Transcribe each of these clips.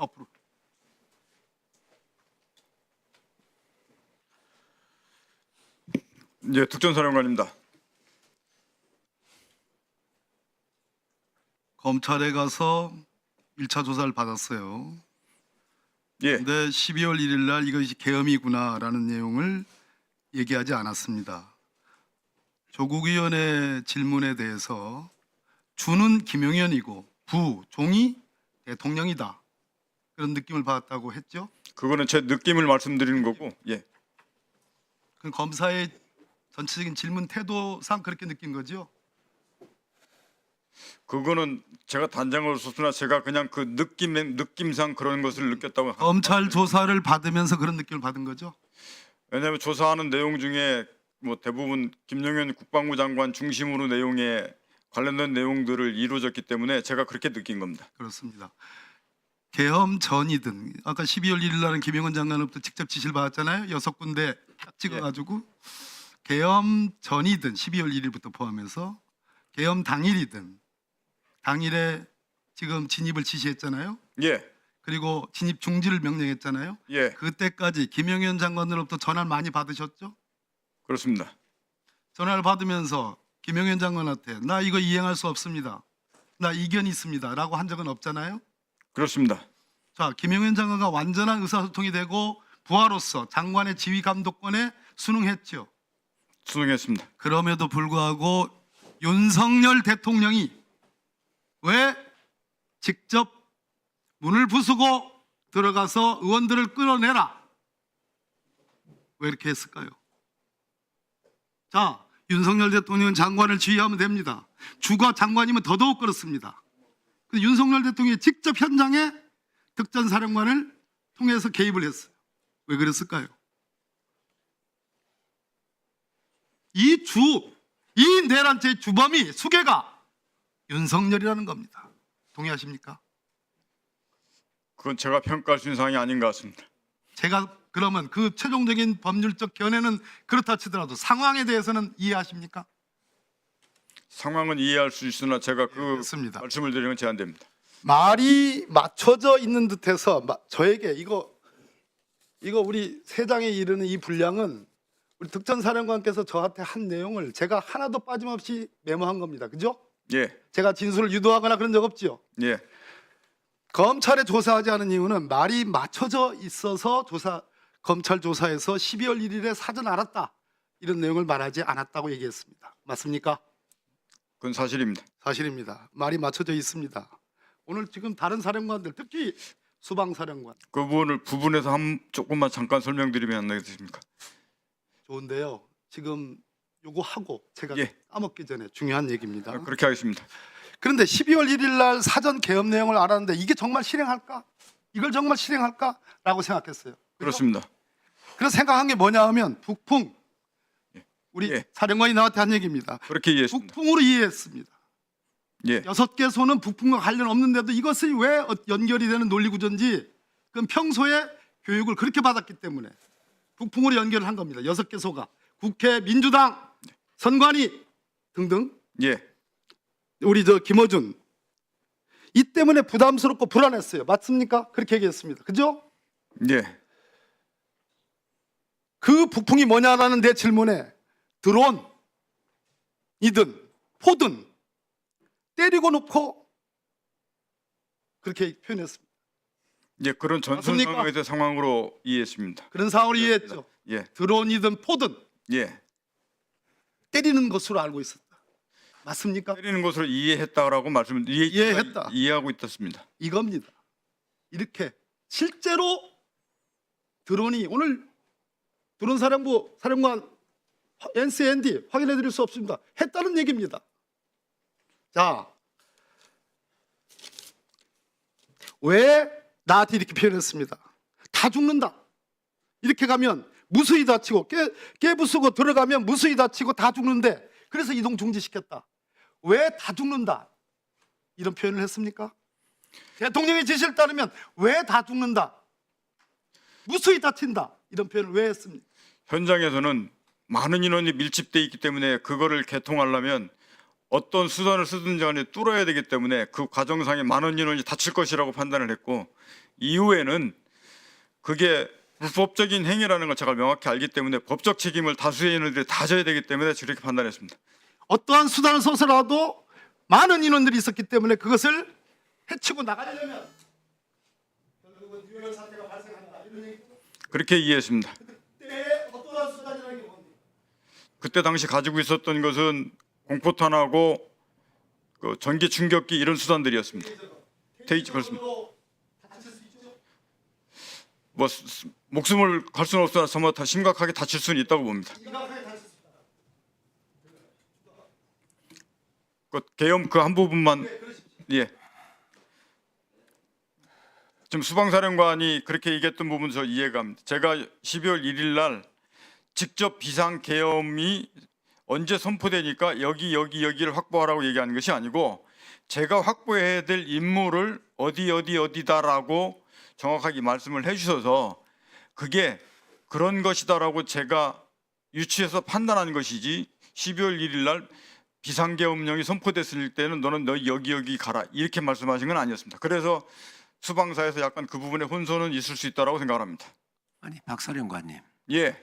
앞으로. 예, 특전사령관입니다. 검찰에 가서 1차 조사를 받았어요. 예, 근데 12월 1일 날 이것이 계엄이구나라는 내용을 얘기하지 않았습니다. 조국 의원의 질문에 대해서 주는 김용현이고 부종이 대통령이다. 그런 느낌을 받았다고 했죠. 그거는 제 느낌을 말씀드리는 거고, 예, 그 검사의 전체적인 질문 태도상 그렇게 느낀 거죠. 그거는 제가 단장으로 썼으나 제가 그냥 그 느낌상 그런 것을 느꼈다고 합니다. 검찰 조사를 받으면서 그런 느낌을 받은 거죠. 왜냐하면 조사하는 내용 중에 뭐 대부분 김용현 국방부 장관 중심으로 내용에 관련된 내용들을 이루어졌기 때문에 제가 그렇게 느낀 겁니다. 그렇습니다. 계엄 전이든 아까 12월 1일 날은 김영헌 장관으로부터 직접 지시를 받았잖아요. 6군데 딱 찍어가지고 계엄 전이든 12월 1일부터 포함해서 계엄 당일이든 당일에 지금 진입을 지시했잖아요. 예, 그리고 진입 중지를 명령했잖아요. 예, 그때까지 김영현 장관으로부터 전화를 많이 받으셨죠? 그렇습니다. 전화를 받으면서 김영현 장관한테 나 이거 이행할 수 없습니다. 나 이견이 있습니다. 라고 한 적은 없잖아요. 그렇습니다. 자, 김영현 장관과 완전한 의사소통이 되고 부하로서 장관의 지휘 감독권에 순응했죠. 수능했습니다. 그럼에도 불구하고 윤석열 대통령이 왜 직접 문을 부수고 들어가서 의원들을 끌어내라. 왜 이렇게 했을까요? 자, 윤석열 대통령은 장관을 지휘하면 됩니다. 주가 장관이면 더더욱 그렇습니다. 근데 윤석열 대통령이 직접 현장에 특전사령관을 통해서 개입을 했어요. 왜 그랬을까요? 이 내란죄의 주범이 수괴가 윤석열이라는 겁니다. 동의하십니까? 그건 제가 평가할 수 있는 사항이 아닌 것 같습니다. 제가 그러면 그 최종적인 법률적 견해는 그렇다 치더라도 상황에 대해서는 이해하십니까? 상황은 이해할 수 있으나 제가 그 그렇습니다. 말씀을 드리는 건 제한됩니다. 말이 맞춰져 있는 듯해서 저에게 이거 우리 세 장에 이르는 이 분량은 우리 특전사령관께서 저한테 한 내용을 제가 하나도 빠짐없이 메모한 겁니다. 그죠? 예, 제가 진술을 유도하거나 그런 적 없지요. 예, 검찰에 조사하지 않은 이유는 말이 맞춰져 있어서 검찰 조사에서 12월 1일에 사전 알았다 이런 내용을 말하지 않았다고 얘기했습니다. 맞습니까? 그건 사실입니다. 사실입니다. 말이 맞춰져 있습니다. 오늘 지금 다른 사령관들 특히 수방사령관 그 부분을 부분에서 조금만 잠깐 설명드리면 안 되겠습니까? 좋은데요. 지금 요거 하고 제가 예. 까먹기 전에 중요한 얘기입니다. 그렇게 하겠습니다. 그런데 12월 1일 날 사전 계엄 내용을 알았는데 이게 정말 실행할까? 이걸 정말 실행할까? 라고 생각했어요. 그죠? 그렇습니다. 그래서 생각한 게 뭐냐 하면 북풍 우리 예. 사령관이 나한테 한 얘기입니다. 그렇게 이해했습니다. 북풍으로 이해했습니다. 예, 6개소는 북풍과 관련 없는데도 이것이 왜 연결이 되는 논리 구조인지 그건 평소에 교육을 그렇게 받았기 때문에 북풍으로 연결을 한 겁니다. 6개소가 국회, 민주당, 선관위 등등 예, 우리 김어준 이 때문에 부담스럽고 불안했어요. 맞습니까? 그렇게 얘기했습니다. 그죠? 예, 그 북풍이 뭐냐라는 내 질문에 드론이든 포든 때리고 놓고 그렇게 표현했습니다. 예, 그런 전선 맞습니까? 상황에 대한 상황으로 이해했습니다. 그런 상황을 이해했죠. 예, 드론이든 포든 예, 때리는 것으로 알고 있었다. 맞습니까? 때리는 것으로 이해했다라고 말씀을 이해했다. 이해하고 있었습니다. 이겁니다. 이렇게 실제로 드론이 오늘 드론사령부 사령관 NCND 확인해 드릴 수 없습니다. 했다는 얘기입니다. 자, 왜 나한테 이렇게 표현했습니다. 다 죽는다. 이렇게 가면 무수히 다치고 깨부수고 들어가면 무수히 다치고 다 죽는데 그래서 이동 중지시켰다. 왜 다 죽는다? 이런 표현을 했습니까? 대통령의 지시를 따르면 왜 다 죽는다? 무수히 다친다. 이런 표현을 왜 했습니까? 현장에서는 많은 인원이 밀집돼 있기 때문에 그거를 개통하려면 어떤 수단을 쓰든지 간에 뚫어야 되기 때문에 그 과정상에 많은 인원이 다칠 것이라고 판단을 했고, 이후에는 그게 불법적인 행위라는 걸 제가 명확히 알기 때문에 법적 책임을 다수의 인원들이 다 져야 되기 때문에 그렇게 판단했습니다. 어떠한 수단을 써서라도 많은 인원들이 있었기 때문에 그것을 해치고 나가려면 결국은 유혈 사태가 발생한다. 이런 얘기. 그렇게 이해했습니다. 그때 어떠한 수단이라는 게 뭡니까? 그때 당시 가지고 있었던 것은 공포탄하고 그 전기 충격기 이런 수단들이었습니다. 테이지 그렇습니다. 다칠 수 있죠. 뭐 목숨을 갈 수는 없으나 정말 다 심각하게 다칠 수는 있다고 봅니다. 심각하게 다칠 수 있다. 그 계엄 그 한 부분만 예. 지금 수방사령관이 그렇게 얘기했던 부분 저 이해가 합니다. 제가 12월 1일 날 직접 비상 계엄이 언제 선포되니까 여기를 확보하라고 얘기하는 것이 아니고 제가 확보해야 될 임무를 어디다라고 정확하게 말씀을 해주셔서 그게 그런 것이다라고 제가 유추해서 판단한 것이지 12월 1일 날 비상계엄령이 선포됐을 때는 너는 여기 가라 이렇게 말씀하신 건 아니었습니다. 그래서 수방사에서 약간 그 부분에 혼선은 있을 수 있다라고 생각합니다. 아니 박사령관님 예,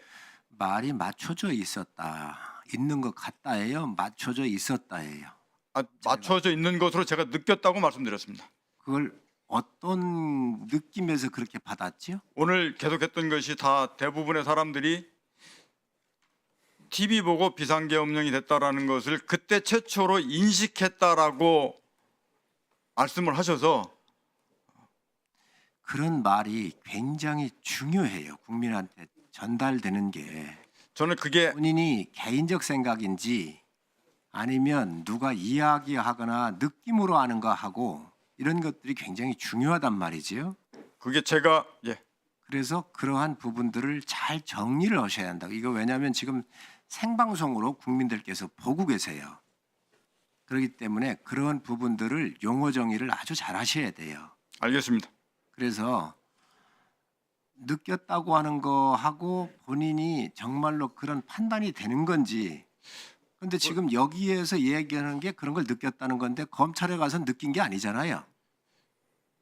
말이 맞춰져 있었다 있는 것 같다예요 맞춰져 있었다예요 맞춰져 있는 것으로 제가 느꼈다고 말씀드렸습니다. 그걸 어떤 느낌에서 그렇게 받았지요? 오늘 계속했던 것이 다 대부분의 사람들이 TV 보고 비상계엄령이 됐다라는 것을 그때 최초로 인식했다라고 말씀을 하셔서 그런 말이 굉장히 중요해요 국민한테 전달되는 게 저는 그게 본인이 개인적 생각인지 아니면 누가 이야기하거나 느낌으로 아는 거 하고 이런 것들이 굉장히 중요하단 말이지요. 그게 제가 예. 그래서 그러한 부분들을 잘 정리를 하셔야 한다. 이거 왜냐하면 지금 생방송으로 국민들께서 보고 계세요. 그렇기 때문에 그런 부분들을 용어 정의를 아주 잘 하셔야 돼요. 알겠습니다. 그래서 느꼈다고 하는 거하고 본인이 정말로 그런 판단이 되는 건지 근데 지금 여기에서 얘기하는 게 그런 걸 느꼈다는 건데 검찰에 가서 느낀 게 아니잖아요.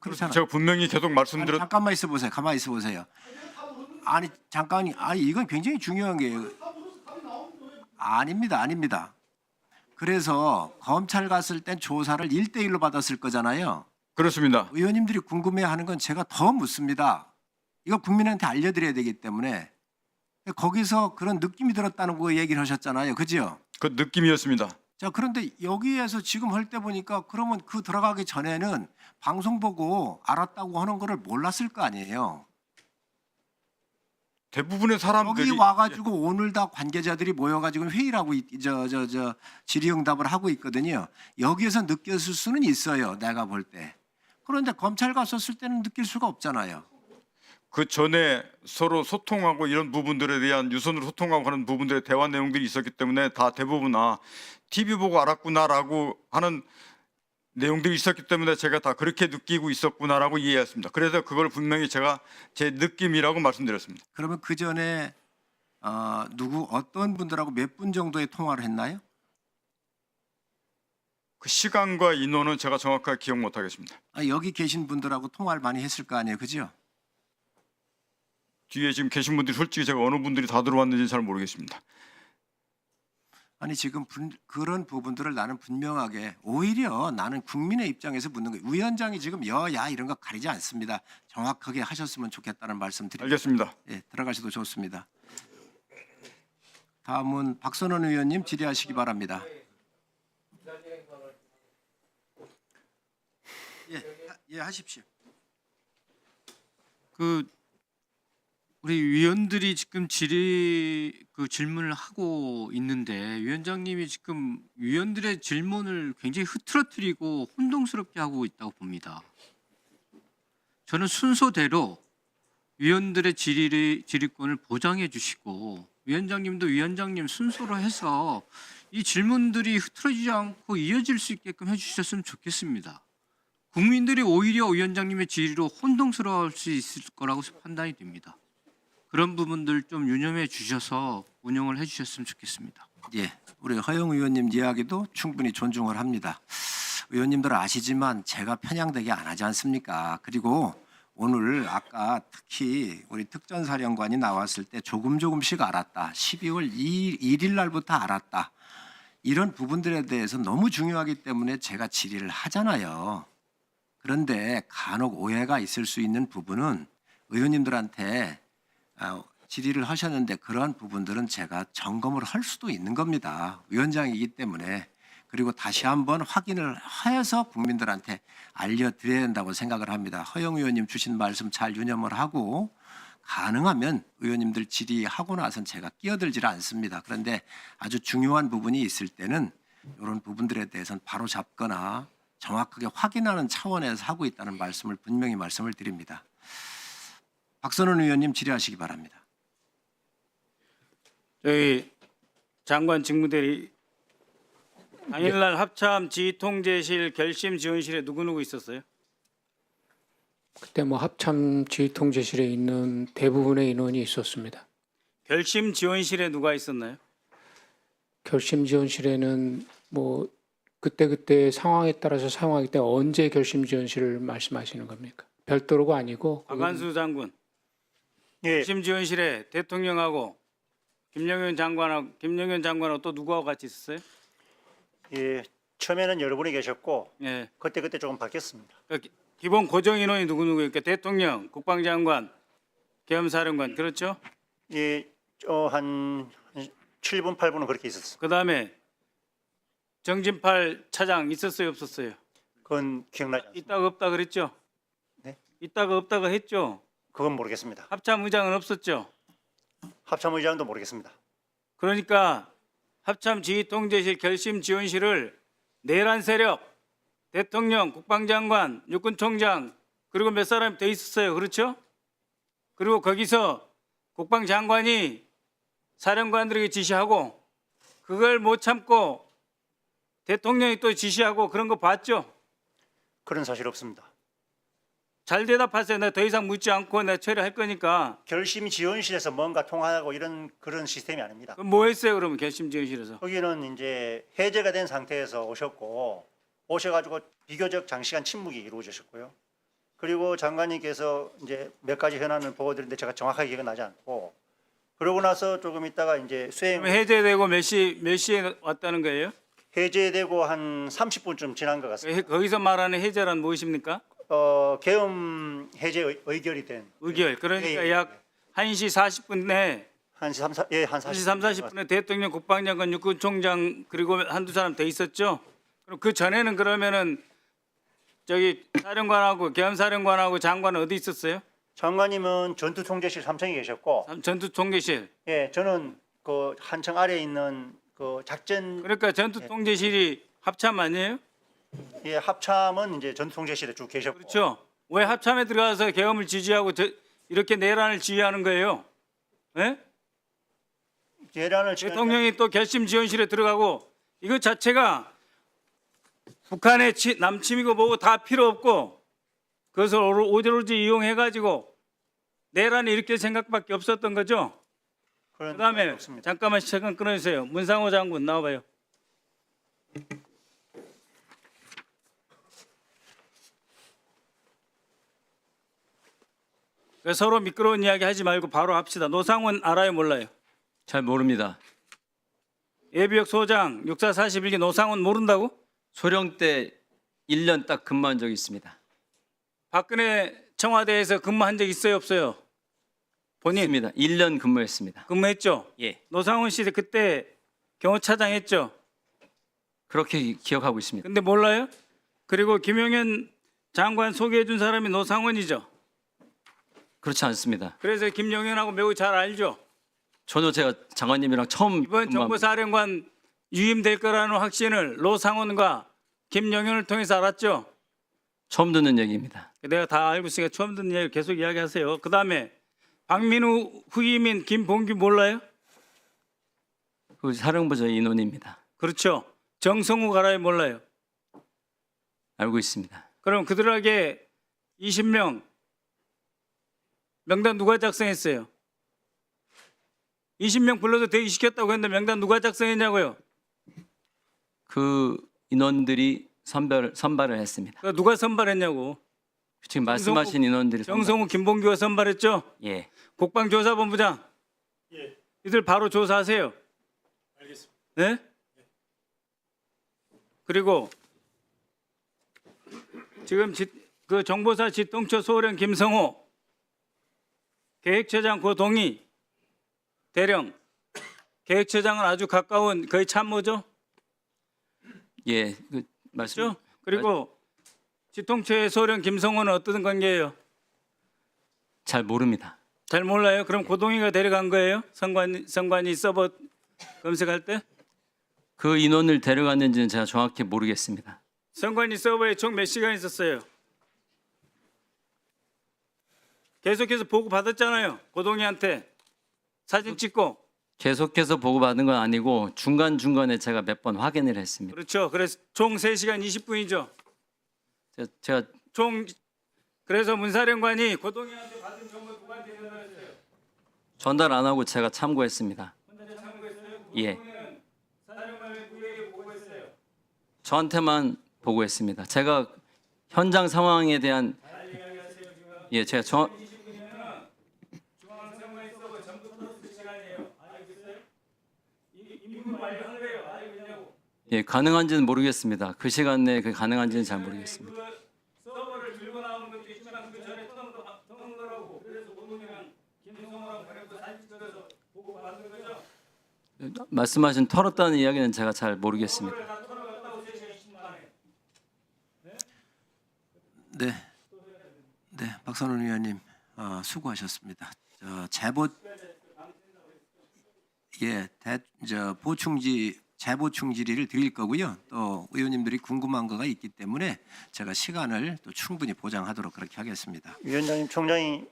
그렇잖아요. 제가 분명히 계속 아니, 말씀드렸 잠깐만 있어 보세요. 가만히 있어 보세요. 아니 잠깐이 아니 이건 굉장히 중요한 게요. 아닙니다. 그래서 검찰 갔을 땐 조사를 1대1로 받았을 거잖아요. 그렇습니다. 의원님들이 궁금해하는 건 제가 더 묻습니다. 이거 국민한테 알려드려야 되기 때문에 거기서 그런 느낌이 들었다는 거 얘기를 하셨잖아요. 그죠? 그 느낌이었습니다. 자 그런데 여기에서 지금 할 때 보니까 그러면 그 들어가기 전에는 방송 보고 알았다고 하는 거를 몰랐을 거 아니에요. 대부분의 사람들이 여기 와가지고 오늘 다 관계자들이 모여가지고 회의를 하고 질의응답을 하고 있거든요. 여기에서 느꼈을 수는 있어요. 내가 볼 때. 그런데 검찰 갔었을 때는 느낄 수가 없잖아요. 그 전에 서로 소통하고 이런 부분들에 대한 유선으로 소통하고 하는 부분들의 대화 내용들이 있었기 때문에 다 대부분 TV 보고 알았구나라고 하는 내용들이 있었기 때문에 제가 다 그렇게 느끼고 있었구나라고 이해했습니다. 그래서 그걸 분명히 제가 제 느낌이라고 말씀드렸습니다. 그러면 그 전에 어떤 분들하고 몇 분 정도의 통화를 했나요? 그 시간과 인원은 제가 정확하게 기억 못하겠습니다. 여기 계신 분들하고 통화를 많이 했을 거 아니에요, 그죠? 뒤에 지금 계신 분들이 솔직히 제가 어느 분들이 다 들어왔는지 잘 모르겠습니다. 아니 지금 그런 부분들을 나는 분명하게 오히려 나는 국민의 입장에서 묻는 거예요. 위원장이 지금 여야 이런 거 가리지 않습니다. 정확하게 하셨으면 좋겠다는 말씀 드립니다. 알겠습니다. 예, 들어가셔도 좋습니다. 다음은 박선원 의원님 질의하시기 바랍니다. 예, 하십시오. 우리 위원들이 지금 질문을 하고 있는데 위원장님이 지금 위원들의 질문을 굉장히 흐트러뜨리고 혼동스럽게 하고 있다고 봅니다. 저는 순서대로 위원들의 질의권을 보장해 주시고 위원장님도 위원장님 순서로 해서 이 질문들이 흐트러지지 않고 이어질 수 있게끔 해주셨으면 좋겠습니다. 국민들이 오히려 위원장님의 질의로 혼동스러울 수 있을 거라고 판단이 됩니다. 그런 부분들 좀 유념해 주셔서 운영을 해 주셨으면 좋겠습니다. 예, 우리 허영 의원님 이야기도 충분히 존중을 합니다. 의원님들 아시지만 제가 편향되게 안 하지 않습니까? 그리고 오늘 아까 특히 우리 특전사령관이 나왔을 때 조금씩 알았다. 12월 1일 날부터 알았다. 이런 부분들에 대해서 너무 중요하기 때문에 제가 질의를 하잖아요. 그런데 간혹 오해가 있을 수 있는 부분은 의원님들한테 질의를 하셨는데 그러한 부분들은 제가 점검을 할 수도 있는 겁니다. 위원장이기 때문에. 그리고 다시 한번 확인을 해서 국민들한테 알려드려야 된다고 생각을 합니다. 허영 의원님 주신 말씀 잘 유념을 하고 가능하면 의원님들 질의하고 나선 제가 끼어들질 않습니다. 그런데 아주 중요한 부분이 있을 때는 이런 부분들에 대해서는 바로 잡거나 정확하게 확인하는 차원에서 하고 있다는 말씀을 분명히 말씀을 드립니다. 박선원 의원님 질의하시기 바랍니다. 저희 장관 직무대리 당일날 합참 지휘통제실 결심지원실에 누구 있었어요? 그때 뭐 합참 지휘통제실에 있는 대부분의 인원이 있었습니다. 결심지원실에 누가 있었나요? 결심지원실에는 뭐 그때 상황에 따라서 사용하기 때문에 언제 결심지원실을 말씀하시는 겁니까? 별도로가 아니고 박한수 장군. 예, 결심지원실에 대통령하고 김영현 장관하고 또 누구하고 같이 있었어요? 예, 처음에는 여러분이 계셨고 예. 그때 조금 바뀌었습니다. 그러니까 기본 고정 인원이 누구니까 대통령, 국방장관, 계엄사령관 그렇죠? 예, 한 7분 8분은 그렇게 있었습니다. 그다음에 정진팔 차장 있었어요, 없었어요? 그건 기억나지 않습니다. 있다가 없다 그랬죠? 네? 있다가 없다가 했죠? 그건 모르겠습니다. 합참의장은 없었죠? 합참의장도 모르겠습니다. 그러니까 합참지휘통제실 결심지원실을 내란 세력, 대통령, 국방장관, 육군총장 그리고 몇 사람이 더 있었어요. 그렇죠? 그리고 거기서 국방장관이 사령관들에게 지시하고 그걸 못 참고 대통령이 또 지시하고 그런 거 봤죠? 그런 사실 없습니다. 잘 대답하세요. 내가 더 이상 묻지 않고 내가 처리할 거니까. 결심 지원실에서 뭔가 통화하고 이런 그런 시스템이 아닙니다. 그럼 뭐 했어요? 그러면 결심지원실에서? 거기는 이제 해제가 된 상태에서 오셔가지고 비교적 장시간 침묵이 이루어졌고요. 그리고 장관님께서 이제 몇 가지 현안을 보고드렸는데 제가 정확하게 기억은 나지 않고 그러고 나서 조금 있다가 이제 수행 그럼 해제되고 몇 시에 왔다는 거예요? 해제되고 한 30분쯤 지난 것 같습니다. 거기서 말하는 해제란 무엇입니까? 계엄 해제 의결이 된 의결. 그러니까 예, 약 1시 40분에 한 3, 40분에 대통령, 국방장관, 육군총장 그리고 한두 사람 더 있었죠. 그럼 그 전에는 그러면은 저기 사령관하고 계엄사령관하고 장관은 어디 있었어요? 장관님은 전투통제실 3층에 계셨고, 전투통제실. 예, 저는 그 한층 아래에 있는 그 작전 그러니까 전투통제실이 합참 아니에요? 예, 합참은 이제 전투통제실에 쭉 계셨고, 그렇죠. 왜 합참에 들어가서 계엄을 지지하고 이렇게 내란을 지휘하는 거예요? 예? 내란을 대통령이 또 결심지원실에 들어가고 이것 자체가 북한의 남침이고 뭐고 다 필요 없고 그것을 오로지 이용해가지고 내란을 일으킬 생각밖에 없었던 거죠. 그런 그다음에 없습니다. 잠깐만 잠깐 끊어주세요. 문상호 장군 나와봐요. 서로 미끄러운 이야기 하지 말고 바로 합시다. 노상원 알아요 몰라요? 잘 모릅니다. 예비역 소장 6441기 노상원 모른다고? 소령 때 1년 딱 근무한 적이 있습니다. 박근혜 청와대에서 근무한 적 있어요 없어요? 본인 있습니다. 1년 근무했습니다. 근무했죠? 예, 노상원 씨 그때 경호차장 했죠? 그렇게 기억하고 있습니다. 근데 몰라요? 그리고 김용현 장관 소개해 준 사람이 노상원이죠? 그렇지 않습니다. 그래서 김용현하고 매우 잘 알죠? 저도 제가 장관님이랑 처음 이번 정보사령관 유임될 거라는 확신을 노상원과 김용현을 통해서 알았죠? 처음 듣는 얘기입니다. 내가 다 알고 있으니까 처음 듣는 얘기 계속 이야기하세요. 그 다음에 박민우 후임인 김봉규 몰라요? 그 사령부저 인원입니다. 그렇죠. 정성우 가라에 몰라요? 알고 있습니다. 그럼 그들에게 20명 명단 누가 작성했어요? 20명 불러서 대기시켰다고 했는데 명단 누가 작성했냐고요? 그 인원들이 선발을 했습니다. 그거 누가 선발했냐고? 지금 말씀하신 인원들이 정성우, 김봉규가 선발했죠? 예. 국방조사본부장. 이들 바로 조사하세요. 알겠습니다. 네? 그리고 지금 그 정보사 지통처 소령 김성호, 계획처장 고동희, 대령, 계획처장은 아주 가까운 거의 참모죠? 예. 그 말씀. 그렇죠? 그리고 지통처의 소령 김성호는 어떤 관계예요? 잘 모릅니다. 잘 몰라요. 그럼 고동희가 데려간 거예요? 선관위 서버 검색할 때? 그 인원을 데려갔는지는 제가 정확히 모르겠습니다. 선관위 서버에 총 몇 시간 있었어요? 계속해서 보고 받았잖아요. 고동희한테 사진 찍고. 계속해서 보고받은 건 아니고 중간중간에 제가 몇 번 확인을 했습니다. 그렇죠. 그래서 총 3시간 20분이죠. 제가 총 그래서 문사령관이 고동희한테 받은 정보 누구한테 전달했어요? 전달 안 하고 제가 참고했습니다. 예. 사령관이 누구에게 보고했어요? 저한테만 보고했습니다. 제가 현장 상황에 대한 예, 제가 중앙선관위 서버 전부 플러스 시간이에요. 알겠어요? 임무 완료한 거예요. 알고 있냐고. 예, 가능한지는 모르겠습니다. 그 시간 내에 그 가능한지는 잘 모르겠습니다. 그 서버를 들고 나오는 것도 있지만 그 전에 떠는 거라고. 그래서 고동희랑 김성호랑 보내고 사진 찍어서 보고 받은 거죠. 말씀하신 털었다는 이야기는 제가 잘 모르겠습니다. 서버를 다 털어갔다고 3시간 20분 만에. 네. 네, 박선원 의원님 수고하셨습니다. 재보충 질의를 드릴 거고요. 또 의원님들이 궁금한 거가 있기 때문에 제가 시간을 또 충분히 보장하도록 그렇게 하겠습니다. 위원장님, 총장이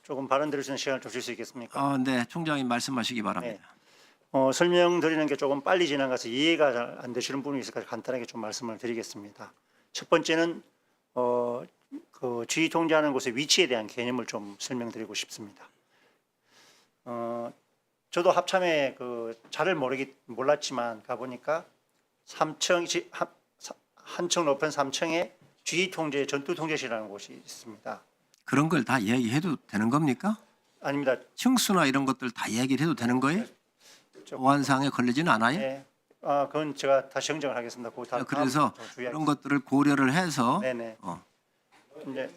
조금 발언 드릴 수 있는 시간을 좀 줄 수 있겠습니까? 네, 총장님 말씀하시기 바랍니다. 설명드리는 게 조금 빨리 지나가서 이해가 잘 안 되시는 부분이 있을까 간단하게 좀 말씀을 드리겠습니다. 첫 번째는 그 지휘 통제하는 곳의 위치에 대한 개념을 좀 설명드리고 싶습니다. 저도 합참에 그 잘을 몰랐지만 가보니까 3층 한층 높은 3층에 지휘 통제 전투 통제실이라는 곳이 있습니다. 그런 걸 다 이야기해도 되는 겁니까? 아닙니다. 층수나 이런 것들 다 이야기를 해도 되는 거예요? 보안상에 걸리지는 않아요? 네. 그건 제가 다시 정정을 하겠습니다. 그래서 그런 것들을 고려를 해서 네네. 이제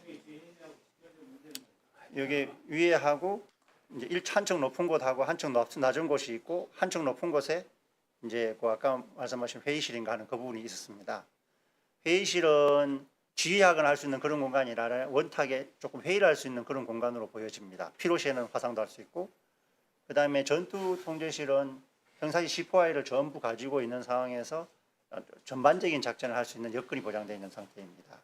여기 위에 하고 이제 한층 높은 곳하고 한층 낮은 곳이 있고 한층 높은 곳에 이제 그 아까 말씀하신 회의실인가 하는 그 부분이 있었습니다. 회의실은 지휘하거나 할 수 있는 그런 공간이 아니라 원탁에 조금 회의를 할 수 있는 그런 공간으로 보여집니다. 필요시에는 화상도 할 수 있고, 그 다음에 전투 통제실은 평상시 C4I를 전부 가지고 있는 상황에서 전반적인 작전을 할 수 있는 여건이 보장되어 있는 상태입니다.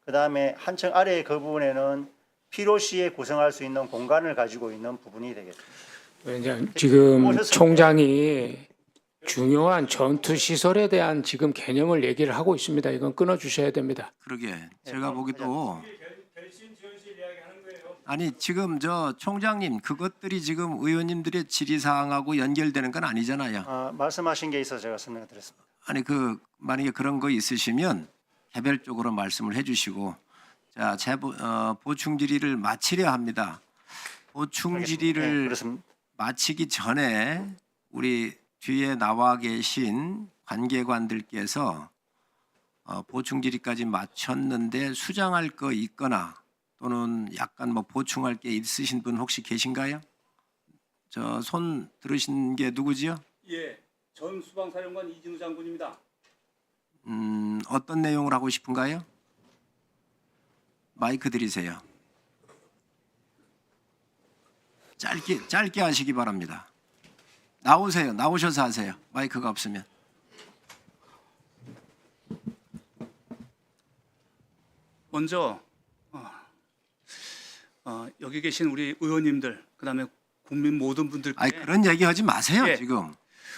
그 다음에 한층 아래 그 부분에는 필요시에 구성할 수 있는 공간을 가지고 있는 부분이 되겠습니다. 왜냐하면 지금 총장이 중요한 전투 시설에 대한 지금 개념을 얘기를 하고 있습니다. 이건 끊어주셔야 됩니다. 그러게 제가 보기도 아니 지금 저 총장님 그것들이 지금 의원님들의 질의사항하고 연결되는 건 아니잖아요. 말씀하신 게 있어서 제가 설명을 드렸습니다. 아니 그 만약에 그런 거 있으시면 개별적으로 말씀을 해주시고 자 보충 질의를 마치려 합니다. 보충 질의를 그렇습니다. 마치기 전에 우리 뒤에 나와 계신 관계관들께서 보충 질의까지 마쳤는데 수정할 거 있거나 또는 약간 뭐 보충할 게 있으신 분 혹시 계신가요? 저 손 들으신 게 누구지요? 예, 전 수방사령관 이진우 장군입니다. 어떤 내용을 하고 싶은가요? 마이크 드리세요. 짧게 하시기 바랍니다. 나오세요. 나오셔서 하세요. 마이크가 없으면. 먼저 여기 계신 우리 의원님들 그다음에 국민 모든 분들께 아니 그런 얘기하지 마세요. 예. 지금.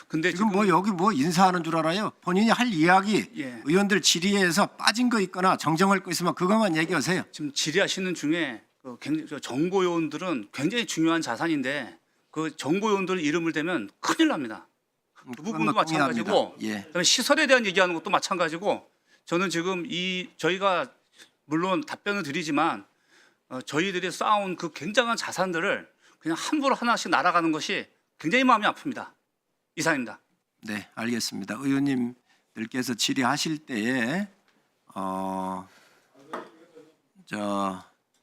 근데 지금 뭐 여기 뭐 인사하는 줄 알아요? 본인이 할 이야기 예. 의원들 질의에서 빠진 거 있거나 정정할 거 있으면 그것만 얘기하세요. 지금 질의하시는 중에 굉장히 정보 요원들은 굉장히 중요한 자산인데 그 정보위원들 이름을 대면 큰일 납니다. 그 부분도 그건 동의합니다. 마찬가지고 예. 그다음에 시설에 대한 얘기하는 것도 마찬가지고 저는 지금 저희가 물론 답변을 드리지만 저희들이 쌓아온 그 굉장한 자산들을 그냥 함부로 하나씩 날아가는 것이 굉장히 마음이 아픕니다. 이상입니다. 네, 알겠습니다. 의원님들께서 질의하실 때에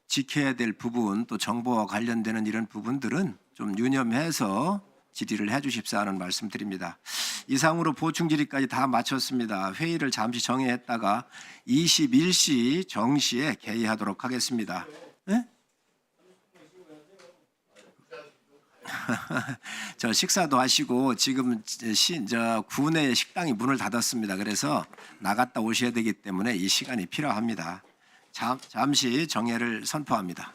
지켜야 될 부분 또 정보와 관련되는 이런 부분들은 좀 유념해서 질의를 해주십사 하는 말씀드립니다. 이상으로 보충 질의까지 다 마쳤습니다. 회의를 잠시 정회했다가 21시 정시에 개의하도록 하겠습니다. 네? 저 식사도 하시고 지금 구내 식당이 문을 닫았습니다. 그래서 나갔다 오셔야 되기 때문에 이 시간이 필요합니다. 잠시 정회를 선포합니다.